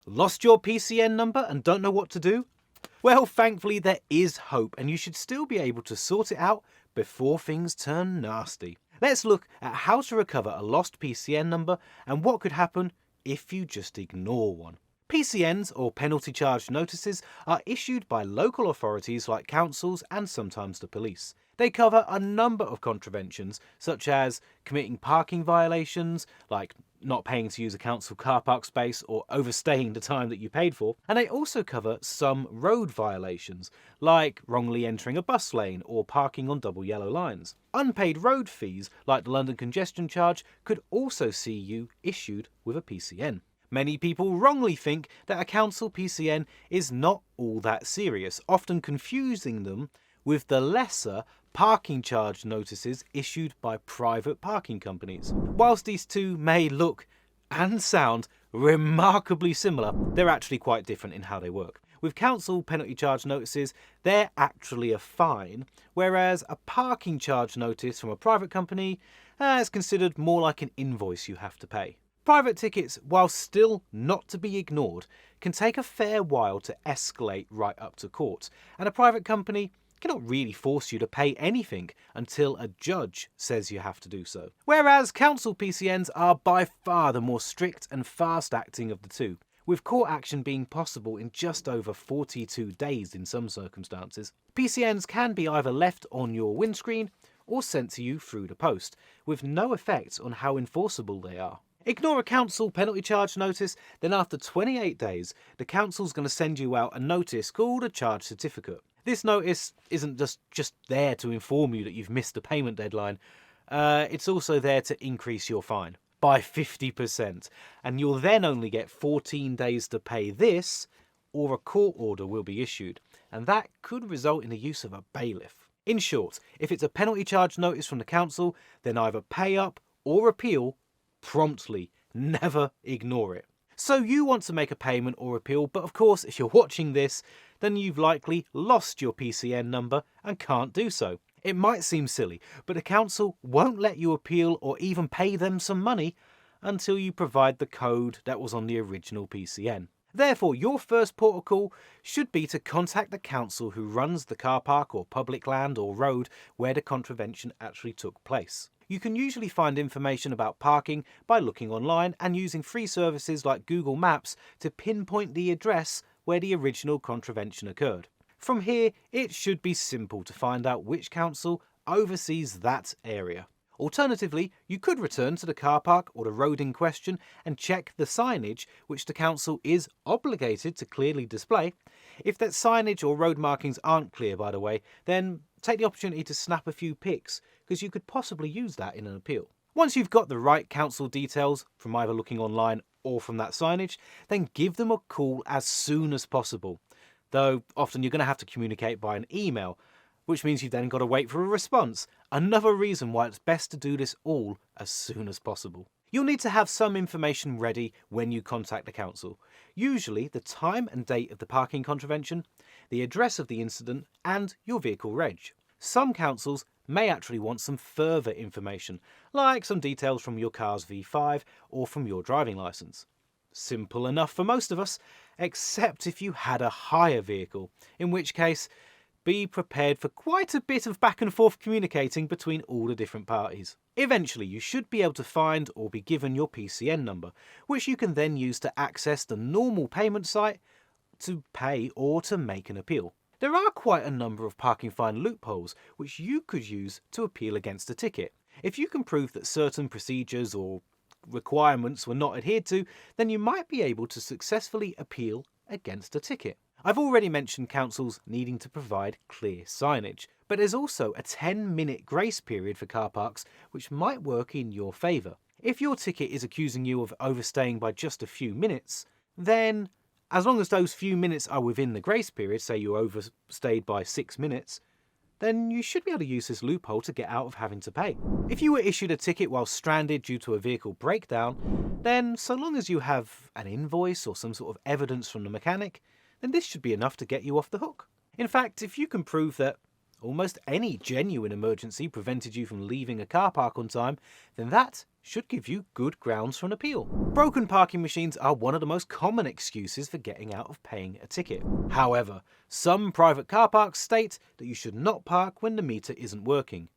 Lost your PCN number and don't know what to do? Well, thankfully there is hope and you should still be able to sort it out before things turn nasty. Let's look at how to recover a lost PCN number and what could happen if you just ignore one. PCNs, or penalty charge notices, are issued by local authorities like councils and sometimes the police. They cover a number of contraventions, such as committing parking violations, like not paying to use a council car park space or overstaying the time that you paid for, and they also cover some road violations, like wrongly entering a bus lane or parking on double yellow lines. Unpaid road fees, like the London congestion charge, could also see you issued with a PCN. Many people wrongly think that a council PCN is not all that serious, often confusing them with the lesser parking charge notices issued by private parking companies. Whilst these two may look and sound remarkably similar, they're actually quite different in how they work. With council penalty charge notices, they're actually a fine, whereas a parking charge notice from a private company is considered more like an invoice you have to pay. Private tickets, while still not to be ignored, can take a fair while to escalate right up to court, and a private company cannot really force you to pay anything until a judge says you have to do so. Whereas council PCNs are by far the more strict and fast acting of the two, with court action being possible in just over 42 days in some circumstances. PCNs can be either left on your windscreen or sent to you through the post, with no effect on how enforceable they are. Ignore a council penalty charge notice, then after 28 days, the council's going to send you out a notice called a charge certificate. This notice isn't just there to inform you that you've missed the payment deadline, it's also there to increase your fine by 50%, and you'll then only get 14 days to pay this, or a court order will be issued, and that could result in the use of a bailiff. In short, if it's a penalty charge notice from the council, then either pay up or appeal promptly. Never ignore it. So you want to make a payment or appeal, but of course if you're watching this, then you've likely lost your PCN number and can't do so. It might seem silly, but the council won't let you appeal or even pay them some money until you provide the code that was on the original PCN. Therefore, your first port of call should be to contact the council who runs the car park or public land or road where the contravention actually took place. You can usually find information about parking by looking online and using free services like Google Maps to pinpoint the address where the original contravention occurred. From here, it should be simple to find out which council oversees that area. Alternatively, you could return to the car park or the road in question and check the signage which the council is obligated to clearly display. If that signage or road markings aren't clear, by the way, then take the opportunity to snap a few pics, because you could possibly use that in an appeal. Once you've got the right council details from either looking online or from that signage, then give them a call as soon as possible. Though often you're going to have to communicate by an email, which means you've then got to wait for a response. Another reason why it's best to do this all as soon as possible. You'll need to have some information ready when you contact the council. Usually the time and date of the parking contravention, the address of the incident, and your vehicle reg. Some councils may actually want some further information, like some details from your car's V5 or from your driving licence. Simple enough for most of us, except if you had a hire vehicle, in which case be prepared for quite a bit of back and forth communicating between all the different parties. Eventually you should be able to find or be given your PCN number, which you can then use to access the normal payment site to pay or to make an appeal. There are quite a number of parking fine loopholes which you could use to appeal against a ticket. If you can prove that certain procedures or requirements were not adhered to, then you might be able to successfully appeal against a ticket. I've already mentioned councils needing to provide clear signage, but there's also a 10-minute grace period for car parks which might work in your favour. If your ticket is accusing you of overstaying by just a few minutes, then as long as those few minutes are within the grace period, say you overstayed by 6 minutes, then you should be able to use this loophole to get out of having to pay. If you were issued a ticket while stranded due to a vehicle breakdown, then so long as you have an invoice or some sort of evidence from the mechanic, then this should be enough to get you off the hook. In fact, if you can prove that almost any genuine emergency prevented you from leaving a car park on time, then that should give you good grounds for an appeal. Broken parking machines are one of the most common excuses for getting out of paying a ticket. However, some private car parks state that you should not park when the meter isn't working.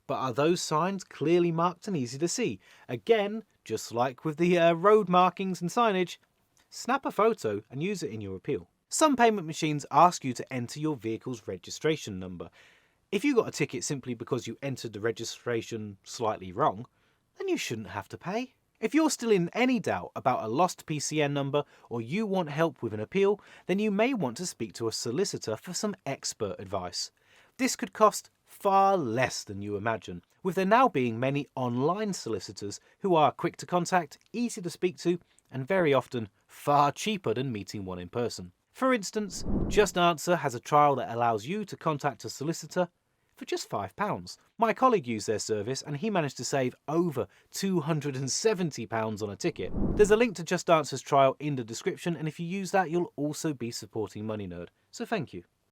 But are those signs clearly marked and easy to see? Again, just like with the road markings and signage, snap a photo and use it in your appeal. Some payment machines ask you to enter your vehicle's registration number. If you got a ticket simply because you entered the registration slightly wrong, then you shouldn't have to pay. If you're still in any doubt about a lost PCN number or you want help with an appeal, then you may want to speak to a solicitor for some expert advice. This could cost far less than you imagine, with there now being many online solicitors who are quick to contact, easy to speak to, and very often far cheaper than meeting one in person. For instance, JustAnswer has a trial that allows you to contact a solicitor for just £5. My colleague used their service and he managed to save over £270 on a ticket. There's a link to JustAnswer's trial in the description, and if you use that, you'll also be supporting Money Nerd, so thank you.